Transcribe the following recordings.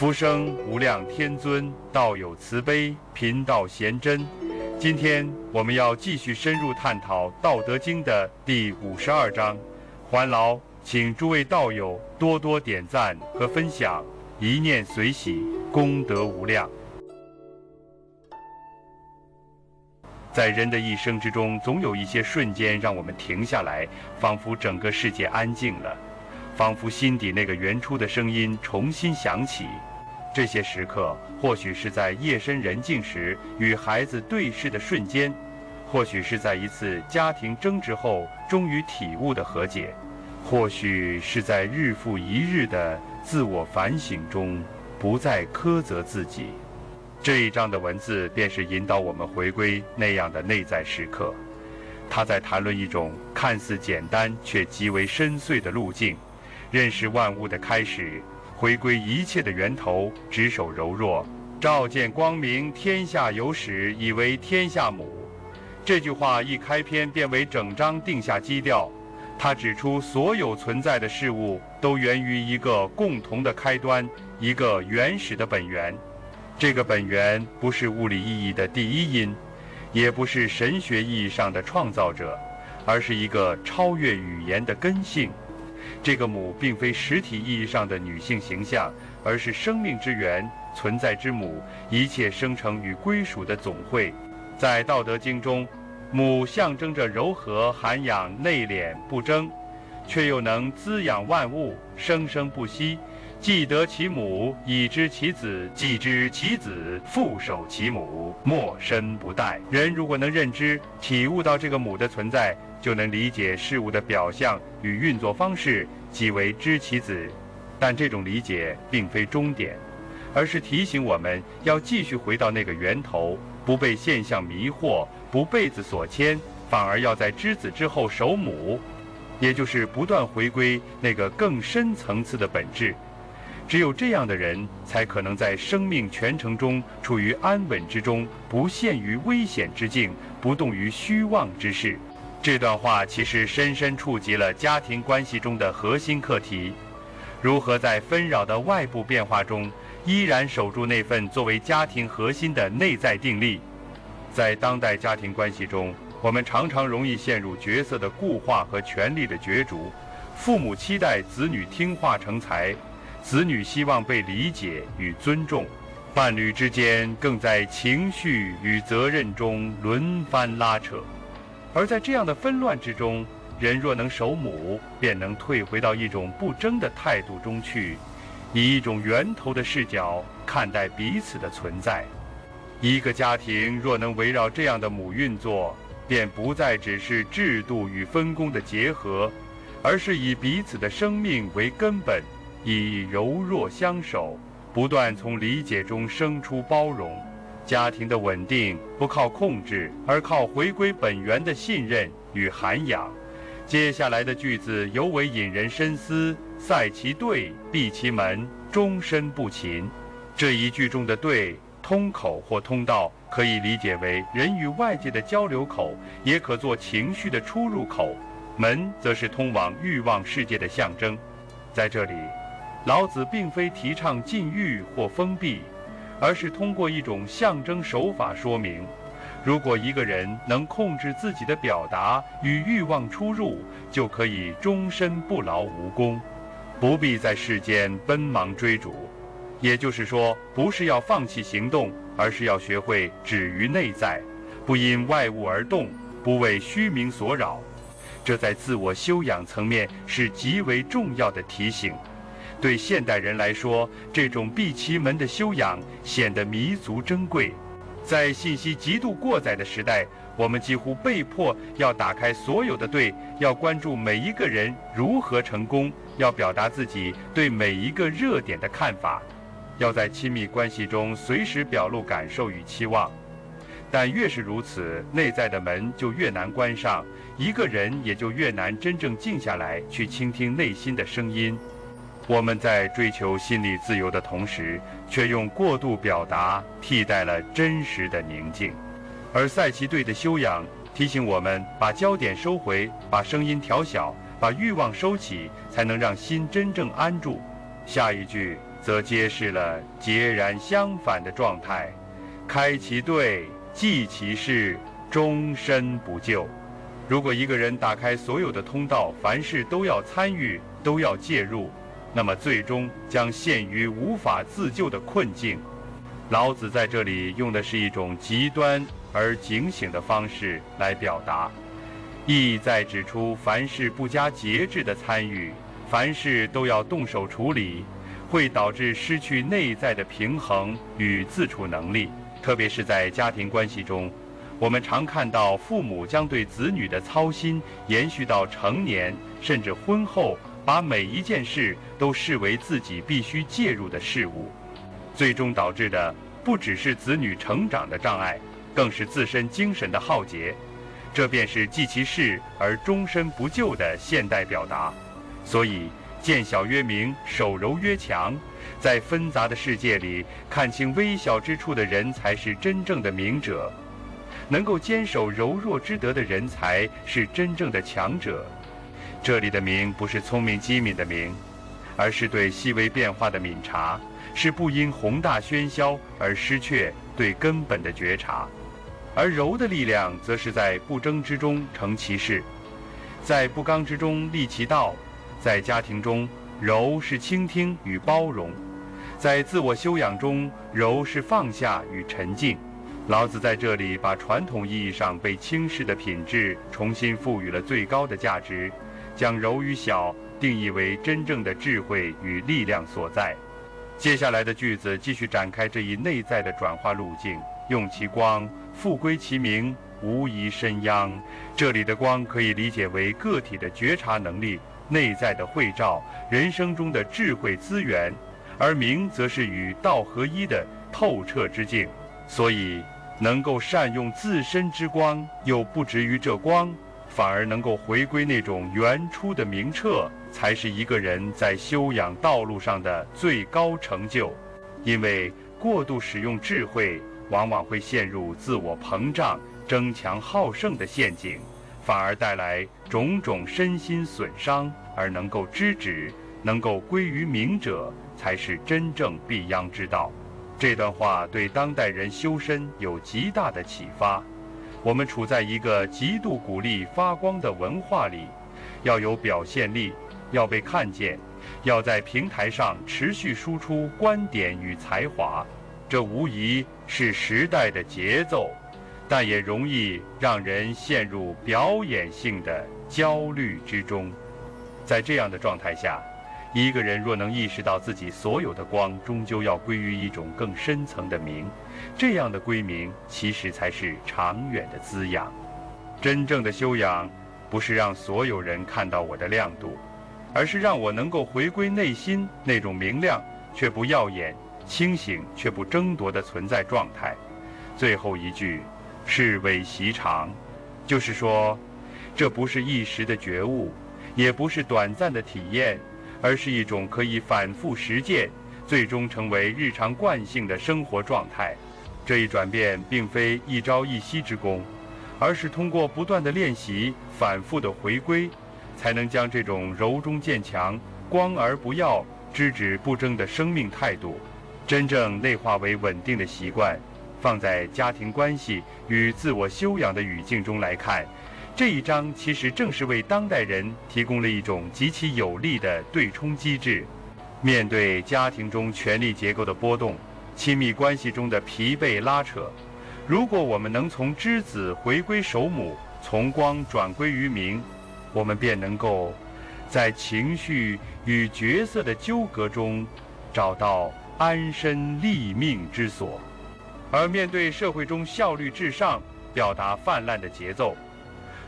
福生无量天尊，道有慈悲，贫道贤真。今天我们要继续深入探讨《道德经》的第52章，还劳请诸位道友多多点赞和分享，一念随喜，功德无量。在人的一生之中，总有一些瞬间让我们停下来，仿佛整个世界安静了，仿佛心底那个原初的声音重新响起。这些时刻，或许是在夜深人静时与孩子对视的瞬间，或许是在一次家庭争执后终于体悟的和解，或许是在日复一日的自我反省中不再苛责自己。这一章的文字便是引导我们回归那样的内在时刻。他在谈论一种看似简单却极为深邃的路径，认识万物的开始，回归一切的源头，执守柔弱，照见光明，天下有始，以为天下母。这句话一开篇便为整章定下基调。他指出所有存在的事物都源于一个共同的开端，一个原始的本源。这个本源不是物理意义的第一因，也不是神学意义上的创造者，而是一个超越语言的根性。这个母并非实体意义上的女性形象，而是生命之源，存在之母，一切生成与归属的总汇。在《道德经》中，母象征着柔和、涵养、内敛、不争，却又能滋养万物，生生不息。既得其母，以知其子；既知其子，复守其母，莫身不殆。人如果能认知、体悟到这个母的存在，就能理解事物的表象与运作方式，即为知其子。但这种理解并非终点，而是提醒我们要继续回到那个源头，不被现象迷惑，不被子所牵，反而要在知子之后守母，也就是不断回归那个更深层次的本质。只有这样的人，才可能在生命全程中处于安稳之中，不陷于危险之境，不动于虚妄之事。这段话其实深深触及了家庭关系中的核心课题：如何在纷扰的外部变化中，依然守住那份作为家庭核心的内在定力。在当代家庭关系中，我们常常容易陷入角色的固化和权力的角逐。父母期待子女听话成才，子女希望被理解与尊重，伴侣之间更在情绪与责任中轮番拉扯。而在这样的纷乱之中，人若能守母，便能退回到一种不争的态度中去，以一种源头的视角看待彼此的存在。一个家庭若能围绕这样的母运作，便不再只是制度与分工的结合，而是以彼此的生命为根本，以柔弱相守，不断从理解中生出包容。家庭的稳定不靠控制，而靠回归本源的信任与涵养。接下来的句子尤为引人深思：塞其兑，闭其门，终身不勤。这一句中的兑，通口或通道，可以理解为人与外界的交流口，也可做情绪的出入口。门则是通往欲望世界的象征。在这里，老子并非提倡禁欲或封闭，而是通过一种象征手法说明，如果一个人能控制自己的表达与欲望出入，就可以终身不劳无功，不必在世间奔忙追逐。也就是说，不是要放弃行动，而是要学会止于内在，不因外物而动，不为虚名所扰。这在自我修养层面是极为重要的提醒。对现代人来说，这种闭其门的修养显得弥足珍贵。在信息极度过载的时代，我们几乎被迫要打开所有的对，要关注每一个人如何成功，要表达自己对每一个热点的看法，要在亲密关系中随时表露感受与期望。但越是如此，内在的门就越难关上，一个人也就越难真正静下来去倾听内心的声音。我们在追求心理自由的同时，却用过度表达替代了真实的宁静。而塞其兑的修养提醒我们把焦点收回，把声音调小，把欲望收起，才能让心真正安住。下一句则揭示了截然相反的状态：开其队，继其事，终身不救。如果一个人打开所有的通道，凡事都要参与，都要介入，那么最终将陷于无法自救的困境。老子在这里用的是一种极端而警醒的方式来表达，意在指出凡事不加节制的参与，凡事都要动手处理，会导致失去内在的平衡与自处能力。特别是在家庭关系中，我们常看到父母将对子女的操心延续到成年，甚至婚后，把每一件事都视为自己必须介入的事物，最终导致的不只是子女成长的障碍，更是自身精神的浩劫。这便是继其事而终身不救的现代表达。所以见小曰明，守柔曰强，在纷杂的世界里，看清微小之处的人才是真正的明者，能够坚守柔弱之德的人才是真正的强者。这里的明不是聪明机敏的明，而是对细微变化的敏察，是不因宏大喧嚣而失却对根本的觉察。而柔的力量则是在不争之中成其事，在不刚之中立其道。在家庭中，柔是倾听与包容；在自我修养中，柔是放下与沉静。老子在这里把传统意义上被轻视的品质重新赋予了最高的价值，将柔与小定义为真正的智慧与力量所在。接下来的句子继续展开这一内在的转化路径，用其光，复归其明，无疑身殃。这里的光可以理解为个体的觉察能力，内在的慧照，人生中的智慧资源，而明则是与道合一的透彻之境。所以能够善用自身之光，又不止于这光，反而能够回归那种原初的明澈，才是一个人在修养道路上的最高成就。因为过度使用智慧，往往会陷入自我膨胀、争强好胜的陷阱，反而带来种种身心损伤。而能够知止，能够归于明者，才是真正必央之道。这段话对当代人修身有极大的启发。我们处在一个极度鼓励发光的文化里，要有表现力，要被看见，要在平台上持续输出观点与才华。这无疑是时代的节奏，但也容易让人陷入表演性的焦虑之中。在这样的状态下，一个人若能意识到自己所有的光终究要归于一种更深层的明，这样的归明其实才是长远的滋养。真正的修养不是让所有人看到我的亮度，而是让我能够回归内心那种明亮却不耀眼、清醒却不争夺的存在状态。最后一句是为习常，就是说这不是一时的觉悟，也不是短暂的体验，而是一种可以反复实践，最终成为日常惯性的生活状态。这一转变并非一朝一夕之功，而是通过不断的练习，反复的回归，才能将这种柔中见强、光而不耀、知止不争的生命态度，真正内化为稳定的习惯。放在家庭关系与自我修养的语境中来看，这一章其实正是为当代人提供了一种极其有力的对冲机制。面对家庭中权力结构的波动，亲密关系中的疲惫拉扯，如果我们能从知子回归守母，从光转归于明，我们便能够在情绪与角色的纠葛中找到安身立命之所。而面对社会中效率至上、表达泛滥的节奏，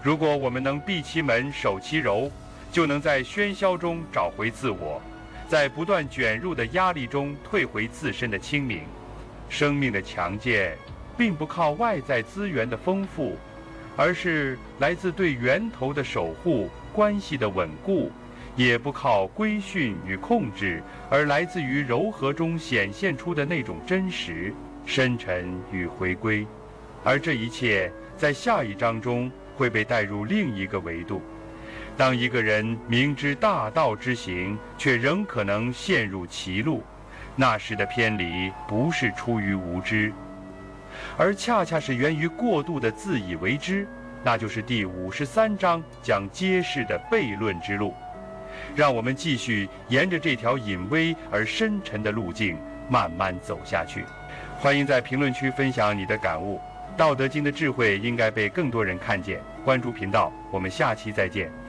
如果我们能闭其门守其柔，就能在喧嚣中找回自我，在不断卷入的压力中退回自身的清明。生命的强健并不靠外在资源的丰富，而是来自对源头的守护、关系的稳固，也不靠规训与控制，而来自于柔和中显现出的那种真实、深沉与回归。而这一切在下一章中会被带入另一个维度。当一个人明知大道之行，却仍可能陷入歧路，那时的偏离不是出于无知，而恰恰是源于过度的自以为知。那就是第53章将揭示的悖论之路。让我们继续沿着这条隐微而深沉的路径慢慢走下去。欢迎在评论区分享你的感悟。道德经的智慧应该被更多人看见。关注频道，我们下期再见。